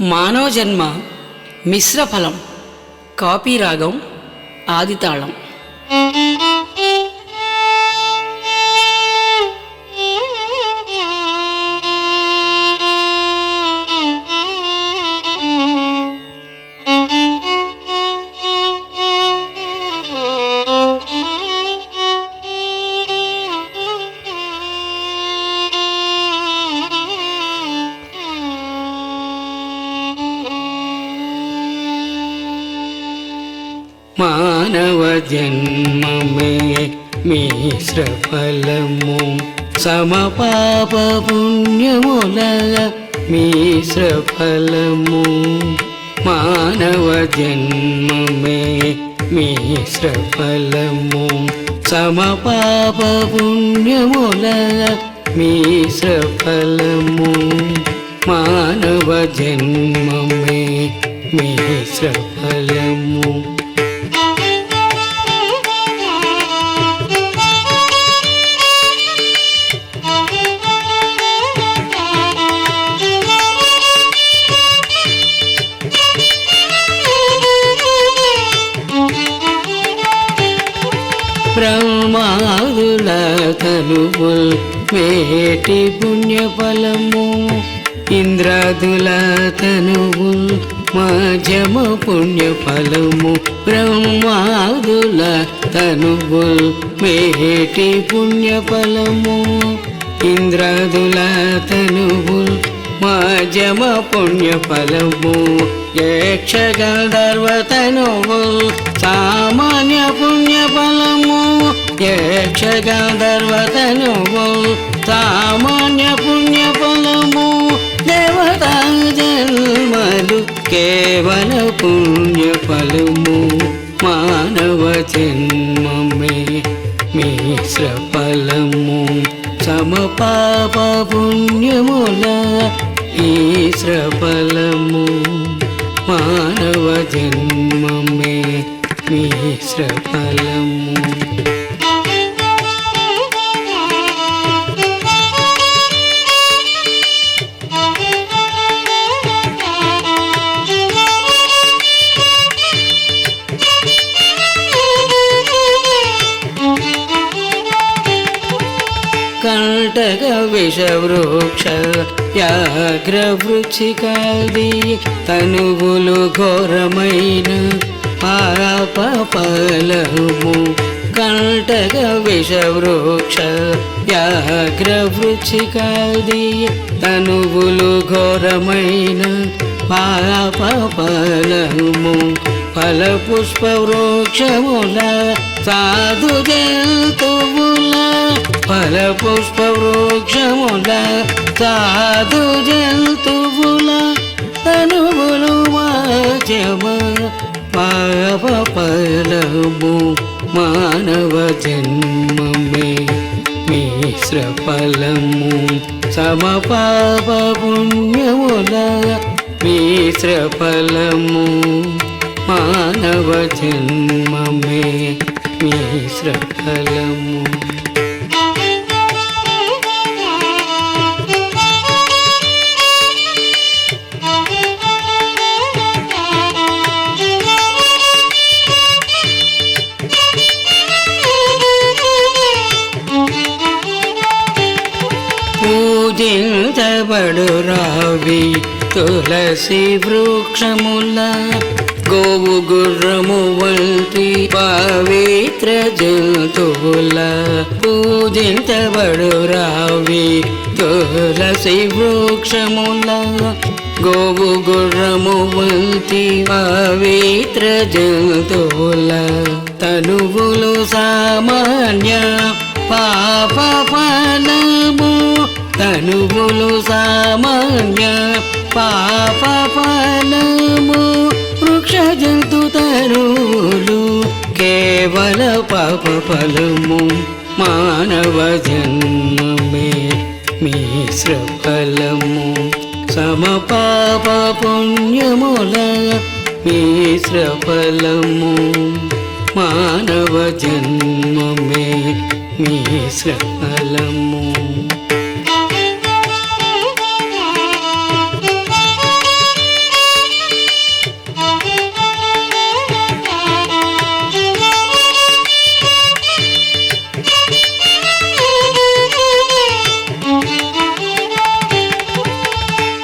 మానవ జన్మ మిశ్ర ఫలం. కాపీ రాగం ఆదితాళం. మానవ జన్మమే మిశ్ర ఫలము, సమపాప పుణ్యముల మిశ్ర ఫలము. మానవ జన్మమే మిశ్ర ఫలము, సమపాప పుణ్యముల మిశ్ర ఫలము. మానవ జన్మమే మిశ్ర ఫలము. బ్రహ్మాదుల తనువుల్ మేటి పుణ్యఫలము, ఇంద్రాదుల తనువుల్ మధ్యమ పుణ్యఫలము. బ్రహ్మాదుల తనువుల్ మేటి పుణ్యఫలము, ఇంద్రాదుల తనువుల్ మధ్యమ పుణ్యఫలము. యక్షగంధర్వ తనువుల్ సామాన్య పుణ్యఫలము, యక్షగంధర్వ తనువుల్ సామాన్య పుణ్యఫలము. దేవతా జన్మలు కేవల పుణ్యఫలము. మానవ జన్మమే మిశ్ర ఫలము, సమపాప పుణ్యముల ఈశ్ర ఫలము. మానవ జన్మమే మిశ్ర ఫలము. కంటక విషవృక్ష వ్యాఘ్రవృచ్చికాది తనువులు ఘోరమైన పాప ఫలము. కంటక విషవృక్ష వ్యాఘ్రవృచ్చికాది తనువులు ఘోరమైన పాప ఫలము. ఫల పుష్ప వృక్షముల సాధు జంతువుల, ఫల పుష్ప వృక్షముల సాధు జంతువుల తనువులు మధ్యమ పాప ఫలము. మానవ జన్మమే మిశ్ర ఫలము, సమపాప పుణ్యముల మిశ్ర ఫలము. మానవ జన్మమే మిశ్ర ఫలము. పూజించబడు రావి తులసి వృక్షముల, గోవు గుర్రము వంటి పవిత్ర జంతువుల. పూజించబడు రావి తులసి వృక్షముల, గోవు గుర్రము వంటి పవిత్ర జంతువుల తనువులు సామాన్య పాప ఫలము. తనువులు సామాన్య పాప ఫలము. వృక్ష జంతు తనువులు కేవల పాప ఫలము. మానవ జన్మమే మిశ్ర ఫలము, సమపాప పుణ్యముల మిశ్ర ఫలము. మానవ జన్మమే మిశ్ర ఫలము.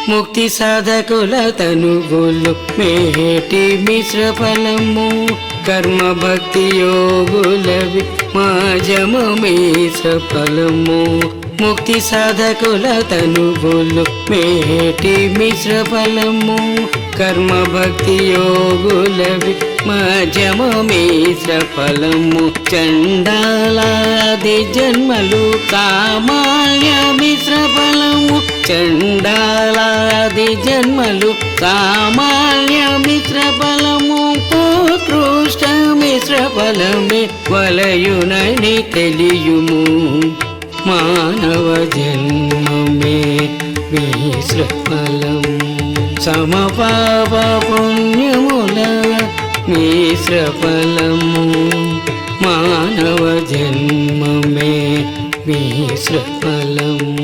ముక్తి సాధకుల తనుగులు మేటి మిశ్ర ఫలము కర్మ భక్తి యోగులవి మాజము మిశ్ర ఫలము ముక్తి సాధకుల తనుగులు మేటి మిశ్ర ఫలము కర్మ భక్తి యోగులవి మాజము మిశ్ర ఫలము చండాలాది జన్మలు సామాన్య మిశ్ర ఫలము చండాలాది జన్మలు సామాన్య మిశ్ర ఫలము ఉత్కృష్ట మిశ్ర ఫలమే వలయునని తెలియుము మానవ జన్మమే మిశ్ర ఫలము సమపాప పుణ్యముల మిశ్ర ఫలము మానవ జన్మమే మిశ్ర ఫలము